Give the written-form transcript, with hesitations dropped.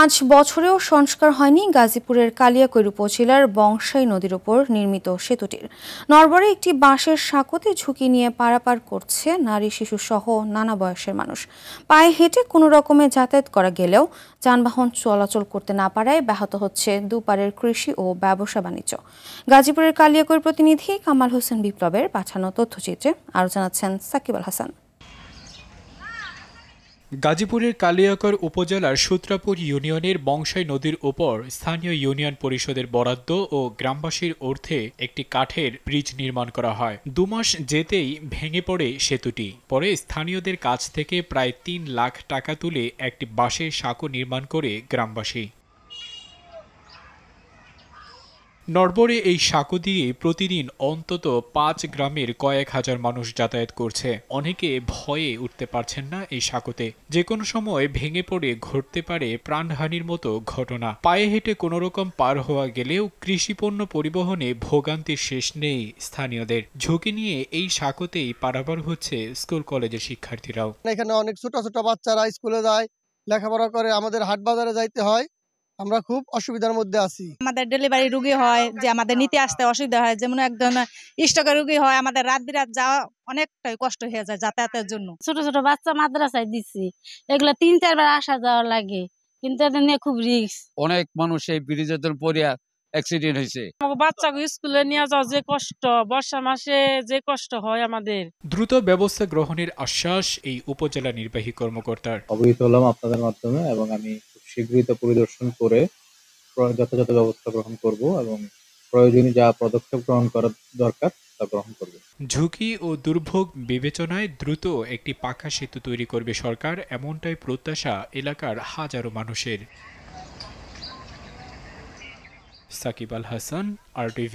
5 বছরেও সংস্কার হয়নি গাজীপুরের কালিয়াকৈর উপজেলার বংশাই নদীর উপর নির্মিত সেতুটির। নরবরে একটি বাঁশের সাঁকোতে ঝুঁকি নিয়ে পারাপার করছে নারী, শিশু সহ নানা বয়সের মানুষ। পায়ে হেঁটে কোনো রকমে যাতায়াত করা গেলেও যানবাহন চলাচল করতে না পারায় ব্যাহত হচ্ছে দুপারের কৃষি ও ব্যবসা বাণিজ্য। গাজীপুরের কালিয়াকৈর প্রতিনিধি কামাল হোসেন বিপ্লবের পাঠানো তথ্যচিত্রে আরও জানাচ্ছেন সাকিব আল হাসান। গাজীপুরের কালিয়াকৈর উপজেলার সূত্রাপুর ইউনিয়নের বংশাই নদীর উপর স্থানীয় ইউনিয়ন পরিষদের বরাদ্দ ও গ্রামবাসীর অর্থে একটি কাঠের ব্রিজ নির্মাণ করা হয়। 2 মাস যেতেই ভেঙে পড়ে সেতুটি। পরে স্থানীয়দের কাছ থেকে প্রায় 3 লাখ টাকা তুলে একটি বাঁশের সাঁকো নির্মাণ করে গ্রামবাসী। নরবরে এই সাঁকো দিয়ে প্রতিদিন অন্তত 5 গ্রামের কয়েক হাজার মানুষ যাতায়াত করছে। অনেকে ভয়ে উঠতে পারছেন না এই সাঁকোতে। যে কোনো সময় ভেঙে পড়ে ঘটতে পারে প্রাণহানির মতো ঘটনা। পায়ে হেঁটে কোনো রকম পার হওয়া গেলেও কৃষিপণ্য পরিবহনে ভোগান্তির শেষ নেই স্থানীয়দের। ঝুঁকি নিয়ে এই সাঁকোতেই পারাপার হচ্ছে স্কুল কলেজের শিক্ষার্থীরাও। এখানে অনেক ছোট ছোট বাচ্চারা স্কুলে যায়, লেখাপড়া করে, আমাদের হাট বাজারে যাইতে হয়। আমরা খুব অসুবিধার মধ্যে আছি। আমাদের ডেলিভারি রোগী হয়, যে আমাদের নিতে আসতে অসুবিধা হয়, যেমন একজন স্ট্রোকের রোগী হয়, আমাদের রাত বিরাত যাওয়া অনেকটাই কষ্ট হয়ে যায় যাতায়াতের জন্য। ছোট ছোট বাচ্চা মাদ্রাসায় দিচ্ছি, এগুলো 3-4 বার আসা যাওয়া লাগে, কিন্তু এদের নিয়ে খুব রিস্ক। অনেক মানুষ এই ব্রিজের পড়ে অ্যাক্সিডেন্ট হয়েছে। বাচ্চাকে স্কুলে নিয়ে যাওয়া যে কষ্ট, বর্ষা মাসে যে কষ্ট হয় আমাদের। দ্রুত ব্যবস্থা গ্রহণের আশ্বাস এই উপজেলা নির্বাহী কর্মকর্তার। অবহিত হলাম আপনাদের মাধ্যমে এবং আমি খুব শীঘ্রই তা পরিদর্শন করে যথাযথ ব্যবস্থা গ্রহণ করব এবং প্রয়োজনীয় যা পদক্ষেপ গ্রহণ করা দরকার তা গ্রহণ করব। ঝুঁকি ও দুর্ভোগ বিবেচনায় দ্রুত একটি পাকা সেতু তৈরি করবে সরকার, এমনটাই প্রত্যাশা এলাকার হাজারো মানুষের। সাকিব আল হাসান, RTV।